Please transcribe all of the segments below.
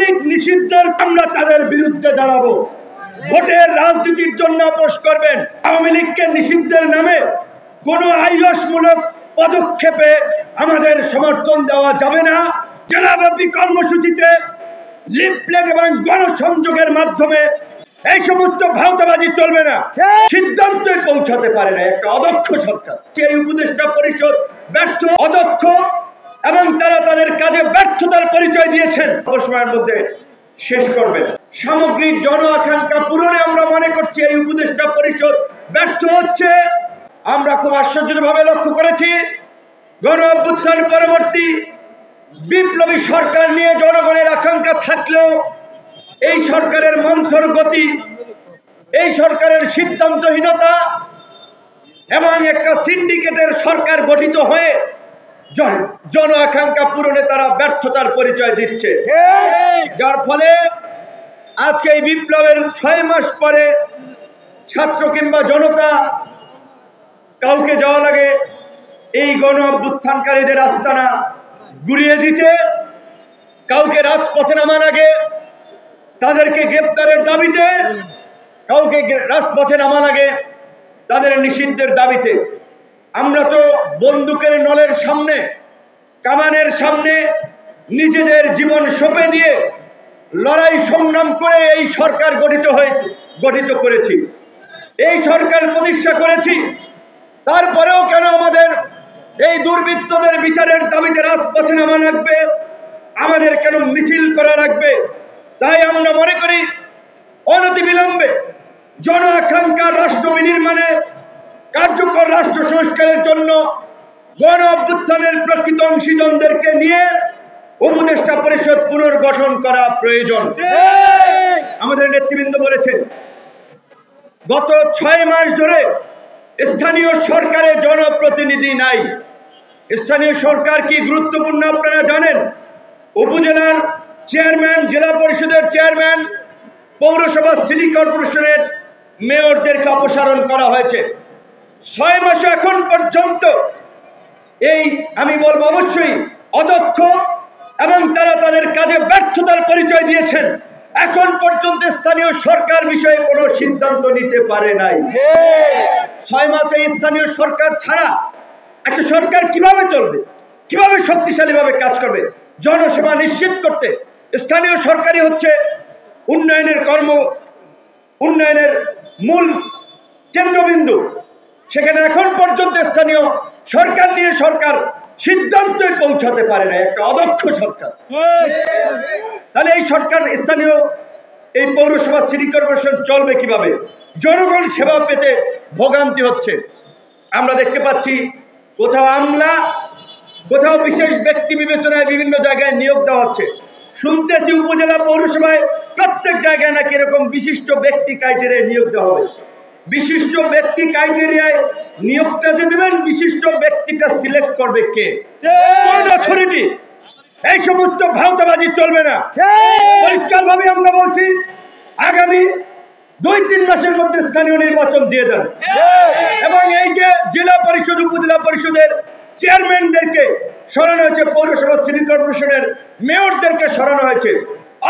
লীগ নিষিদ্ধের আমরা তাদের বিরুদ্ধে দাঁড়াবো। ভোটের রাজনীতির জন্য আপোষ করবেন। আওয়ামী লীগকে নিষিদ্ধের নামে কোনো আইনমূলক পদক্ষেপে আমাদের সমর্থন দেওয়া যাবে না। জেলাব্যাপী কর্মসূচিতে লিফলেট এবং গণসংযোগের মাধ্যমে এই সমস্ত ভাওতাবাজি চলবে না। সিদ্ধান্তে পৌঁছাতে পারে না একটা অদক্ষ সরকার। এই উপদেষ্টা পরিষদ ব্যর্থ, অদক্ষ এবং তারা তাদের কাজে ব্যর্থতার পরিচয় দিয়েছেন। সময়ের মধ্যে শেষ করবেন। সামগ্রিক জন আকাঙ্ক্ষা পূরণে আমরা মনে করছি এই উপদেষ্টা পরিষদ ব্যর্থ হচ্ছে। আমরা খুব আশ্চর্যভাবে লক্ষ্য করেছি, গণ অভ্যুত্থান পরবর্তী বিপ্লবী সরকার নিয়ে জনগণের আকাঙ্ক্ষা থাকলেও এই সরকারের মন্থর গতি, এই সরকারের সিদ্ধান্তহীনতা এবং একটা সিন্ডিকেটের সরকার গঠিত হয়ে জন আকাঙ্ক্ষা পূরণে তারা ব্যর্থতার পরিচয় দিচ্ছে। যার ফলে আজকে এই বিপ্লবের 6 মাস পরে ছাত্র কিংবা জনতা কাউকে যাওয়া লাগে এই গণ অভ্যুত্থানকারীদের আস্তানা গুড়িয়ে দিতে, কাউকে রাজপথে নামা লাগে তাদেরকে গ্রেপ্তারের দাবিতে, কাউকে রাজপথে নামা লাগে তাদের নিষিদ্ধের দাবিতে। আমরা তো বন্দুকের নলের সামনে, কামানের সামনে নিজেদের জীবন সঁপে দিয়ে লড়াই সংগ্রাম করে এই সরকার গঠিত করেছি, এই সরকার প্রতিষ্ঠা করেছি। তারপরেও কেন আমাদের এই দুর্বৃত্তদের বিচারের দাবিতে রাজপথে নামা লাগবে, আমাদের কেন মিছিল করা লাগবে? তাই আমরা মনে করি অনতিবিলম্বে জন আকাঙ্ক্ষার রাষ্ট্র বিনির্মাণে কার্যকর রাষ্ট্র সংস্কারের জন্য গণ অভ্যুত্থানের প্রকৃত অংশীজনদেরকে নিয়ে উপদেষ্টা পরিষদ পুনর্গঠন করা প্রয়োজন। আমাদের নেতৃবৃন্দ বলেছেন গত 6 মাস ধরে স্থানীয় সরকারে জনপ্রতিনিধি নাই। স্থানীয় সরকার কি গুরুত্বপূর্ণ আপনারা জানেন? উপজেলার চেয়ারম্যান, জেলা পরিষদের চেয়ারম্যান, পৌরসভা, সিটি কর্পোরেশনের মেয়রদেরকে অপসারণ করা হয়েছে। 6 মাস এখন পর্যন্ত এই আমি বলবো অবশ্যই অদক্ষ এবং তারা তাদের কাজে ব্যর্থতার পরিচয় দিয়েছেন। এখন পর্যন্ত স্থানীয় সরকার বিষয়ে কোনো সিদ্ধান্ত নিতে পারে নাই। 6 মাসে স্থানীয় সরকার ছাড়া একটা সরকার কিভাবে চলবে, কিভাবে শক্তিশালীভাবে কাজ করবে? জনসেবা নিশ্চিত করতে স্থানীয় সরকারই হচ্ছে উন্নয়নের মূল কেন্দ্রবিন্দু। সেখানে এখন পর্যন্ত স্থানীয় সরকার নিয়ে সরকার সিদ্ধান্তে পৌঁছাতে পারে না, একটা অদক্ষ সরকার। তাহলে এই সরকার, স্থানীয় এই পৌরসভা, সিটি কর্পোরেশন চলবে কিভাবে? জনগণ সেবা পেতে ভোগান্তি হচ্ছে। আমরা দেখতে পাচ্ছি কোথাও আমলা, কোথাও বিশেষ ব্যক্তি বিবেচনায় বিভিন্ন জায়গায় নিয়োগ দেওয়া হচ্ছে। শুনতেছি উপজেলা পৌরসভায় প্রত্যেক জায়গায় নাকি এরকম বিশিষ্ট ব্যক্তি ক্রাইটেরিয়ায় নিয়োগ দেওয়া হবে। বিশিষ্ট ব্যক্তি ক্রাইটেরিয়ায় নিয়োগটা যে দেবেন, বিশিষ্ট ব্যক্তিটা সিলেক্ট করবে কে? কোন অথরিটি? এই সমস্ত ভাওতাবাজি চলবে না। পরিষ্কারভাবে আমরা বলছি, আগামী 2-3 মাসের মধ্যে স্থানীয় নির্বাচন দিয়ে দেন এবং এই যে জেলা পরিষদ, উপজেলা পরিষদের চেয়ারম্যানদেরকে সরানো হয়েছে, পৌরসভা, সিটি কর্পোরেশনের মেয়রদেরকে সরানো হয়েছে,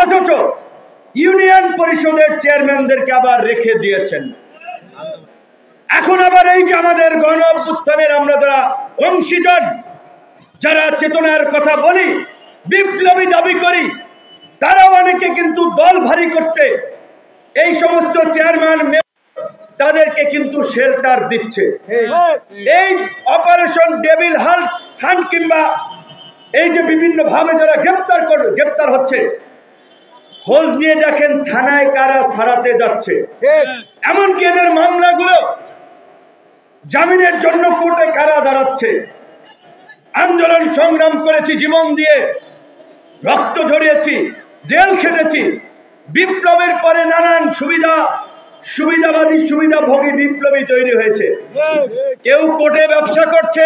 অথচ ইউনিয়ন পরিষদের চেয়ারম্যানদেরকে আবার রেখে দিয়েছেন। এখন আবার এই যে আমাদের গণ অভ্যুত্থানের আমরা যারা অংশীজন, যারা চেতনার কথা বলি, বিপ্লবী দাবি করি, তারা অনেকে কিন্তু দল ভারী করতে এই সমস্ত চেয়ারম্যান তাদেরকে কিন্তু শেল্টার দিচ্ছে। এই অপারেশন ডেভিল হান্ট কিংবা এই যে বিভিন্ন ভাবে যারা গ্রেপ্তার হচ্ছে, খোঁজ নিয়ে দেখেন থানায় কারা ছাড়াতে যাচ্ছে। এমনকি এদের মামলাগুলো জামিনের জন্য কোর্টে কারা দাঁড়াচ্ছে। আন্দোলন সংগ্রাম করেছি, জীবন দিয়ে রক্ত ঝরিয়েছি, জেল খেটেছি। বিপ্লবের পরে নানান সুবিধাবাদী, সুবিধাভোগী বিপ্লবী তৈরি হয়েছে। কেউ কোর্টে ব্যবসা করছে,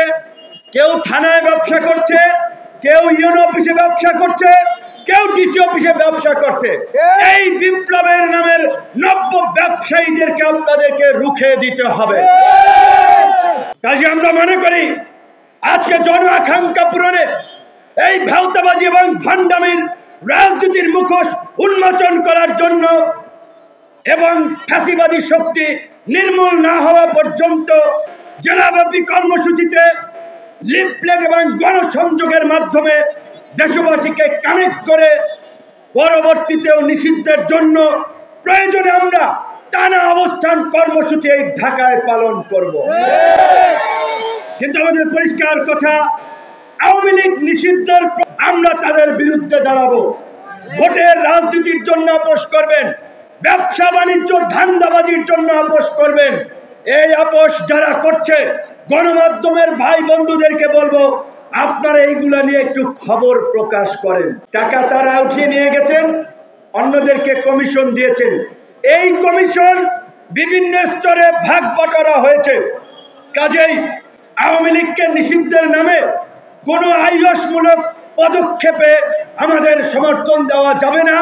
কেউ থানায় ব্যবসা করছে, কেউ ইউনো অফিসে ব্যবসা করছে, কেউ ডিসি অফিসে ব্যবসা করছে। এই বিপ্লবের নামের নব্য ব্যবসায়ীদেরকে আপনাদেরকে রুখে দিতে হবে। কাজে আমরা মনে করি আজকে জন আকাঙ্ক্ষা পূরণে এই ভাওতাবাজি এবং ভান্ডামির রাজনীতির মুখোশ উন্মোচন করার জন্য এবং ফ্যাসিবাদী শক্তি নির্মূল না হওয়া পর্যন্ত জেলাব্যাপী কর্মসূচিতে লিফলেট এবং গণসংযোগের মাধ্যমে দেশবাসীকে কানেক্ট করে পরবর্তীতেও নিষিদ্ধের জন্য প্রয়োজনে আমরা টানা অবস্থান কর্মসূচি এই ঢাকায় পালন করব। কিন্তু আমাদের পরিষ্কার কথা, আওয়ামী লীগ নিষিদ্ধের আমরা তাদের বিরুদ্ধে দাঁড়াবো। ভোটের রাজনীতির জন্য আপোষ করবেন, ব্যবসা বাণিজ্য ধান্দাবাজির জন্য আপোষ করবেন। এই আপোষ যারা করছে, গণমাধ্যমের ভাই বন্ধুদেরকে বলবো, আপনারা এইগুলা নিয়ে একটু খবর প্রকাশ করেন। টাকা তারা উঠিয়ে নিয়ে গেছেন, অন্যদেরকে কমিশন দিয়েছেন। এই কমিশন বিভিন্ন স্তরে ভাগ বটারা হয়েছে। কাজেই আওয়ামী লীগকে নিষিদ্ধের নামে কোনো আইয়সমূলক পদক্ষেপে আমাদের সমর্থন দেওয়া যাবে না।